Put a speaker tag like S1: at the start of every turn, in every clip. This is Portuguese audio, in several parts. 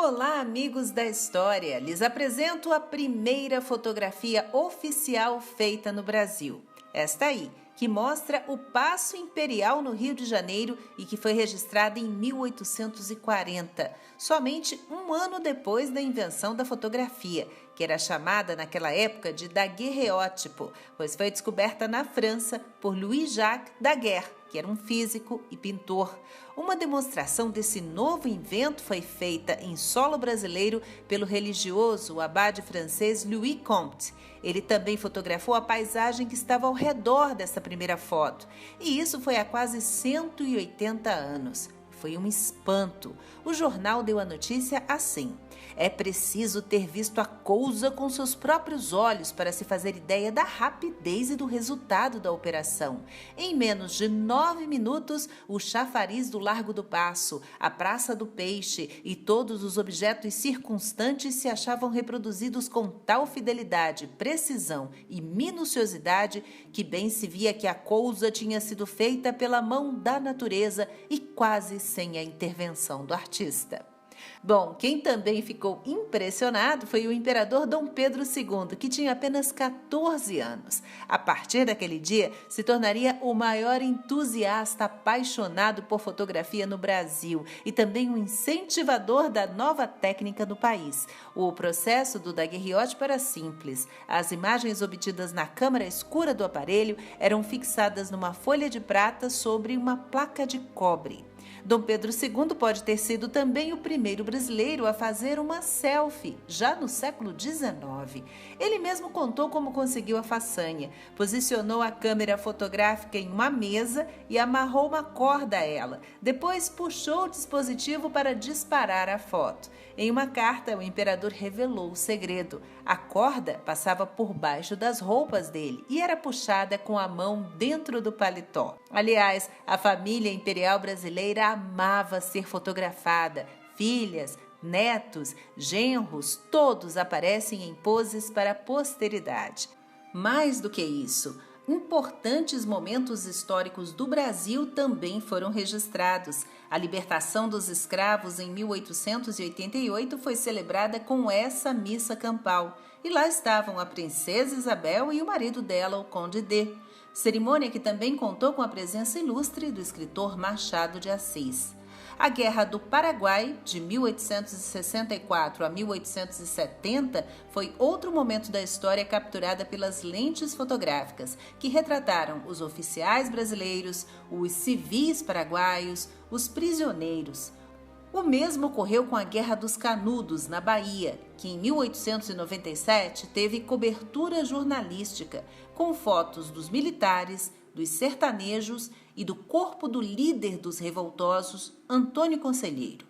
S1: Olá, amigos da história! Lhes apresento a primeira fotografia oficial feita no Brasil. Esta aí, que mostra o Paço Imperial no Rio de Janeiro e que foi registrada em 1840, somente um ano depois da invenção da fotografia, que era chamada naquela época de daguerreótipo, pois foi descoberta na França por Louis-Jacques Daguerre, que era um físico e pintor. Uma demonstração desse novo invento foi feita em solo brasileiro pelo religioso, o abade francês Louis Comte. Ele também fotografou a paisagem que estava ao redor dessa primeira foto. E isso foi há quase 180 anos. Foi um espanto. O jornal deu a notícia assim: é preciso ter visto a coisa com seus próprios olhos para se fazer ideia da rapidez e do resultado da operação. Em menos de 9 minutos, o chafariz do Largo do Paço, a Praça do Peixe e todos os objetos circunstantes se achavam reproduzidos com tal fidelidade, precisão e minuciosidade que bem se via que a coisa tinha sido feita pela mão da natureza e quase sem a intervenção do artista. Bom, quem também ficou impressionado foi o imperador Dom Pedro II, que tinha apenas 14 anos. A partir daquele dia, se tornaria o maior entusiasta apaixonado por fotografia no Brasil e também um incentivador da nova técnica no país. O processo do daguerreótipo era simples. As imagens obtidas na câmara escura do aparelho eram fixadas numa folha de prata sobre uma placa de cobre. Dom Pedro II pode ter sido também o primeiro brasileiro a fazer uma selfie, já no século XIX. Ele mesmo contou como conseguiu a façanha. Posicionou a câmera fotográfica em uma mesa e amarrou uma corda a ela. Depois puxou o dispositivo para disparar a foto. Em uma carta, o imperador revelou o segredo. A corda passava por baixo das roupas dele e era puxada com a mão dentro do paletó. Aliás, a família imperial brasileira amava ser fotografada. Filhas, netos, genros, todos aparecem em poses para a posteridade. Mais do que isso, importantes momentos históricos do Brasil também foram registrados. A libertação dos escravos em 1888 foi celebrada com essa missa campal. E lá estavam a princesa Isabel e o marido dela, o Conde D. Cerimônia que também contou com a presença ilustre do escritor Machado de Assis. A Guerra do Paraguai, de 1864 a 1870, foi outro momento da história capturada pelas lentes fotográficas, que retrataram os oficiais brasileiros, os civis paraguaios, os prisioneiros. O mesmo ocorreu com a Guerra dos Canudos, na Bahia, que em 1897 teve cobertura jornalística, com fotos dos militares, dos sertanejos e do corpo do líder dos revoltosos, Antônio Conselheiro.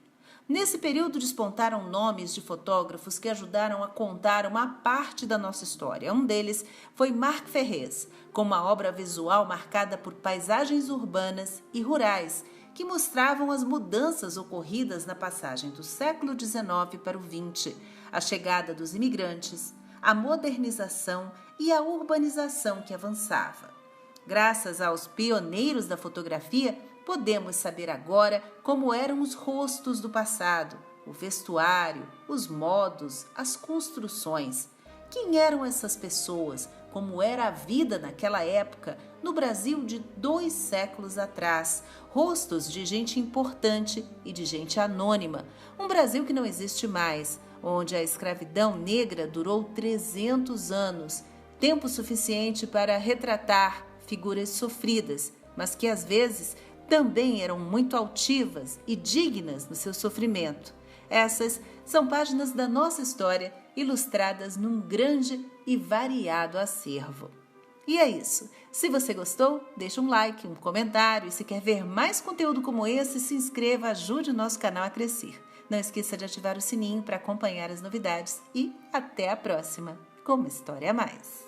S1: Nesse período despontaram nomes de fotógrafos que ajudaram a contar uma parte da nossa história. Um deles foi Marc Ferrez, com uma obra visual marcada por paisagens urbanas e rurais, que mostravam as mudanças ocorridas na passagem do século XIX para o XX, a chegada dos imigrantes, a modernização e a urbanização que avançava. Graças aos pioneiros da fotografia, podemos saber agora como eram os rostos do passado, o vestuário, os modos, as construções. Quem eram essas pessoas? Como era a vida naquela época, no Brasil de 2 séculos atrás? Rostos de gente importante e de gente anônima. Um Brasil que não existe mais, onde a escravidão negra durou 300 anos, tempo suficiente para retratar figuras sofridas, mas que às vezes também eram muito altivas e dignas no seu sofrimento. Essas são páginas da nossa história ilustradas num grande e variado acervo. E é isso. Se você gostou, deixa um like, um comentário e se quer ver mais conteúdo como esse, se inscreva, ajude o nosso canal a crescer. Não esqueça de ativar o sininho para acompanhar as novidades e até a próxima com uma história a mais.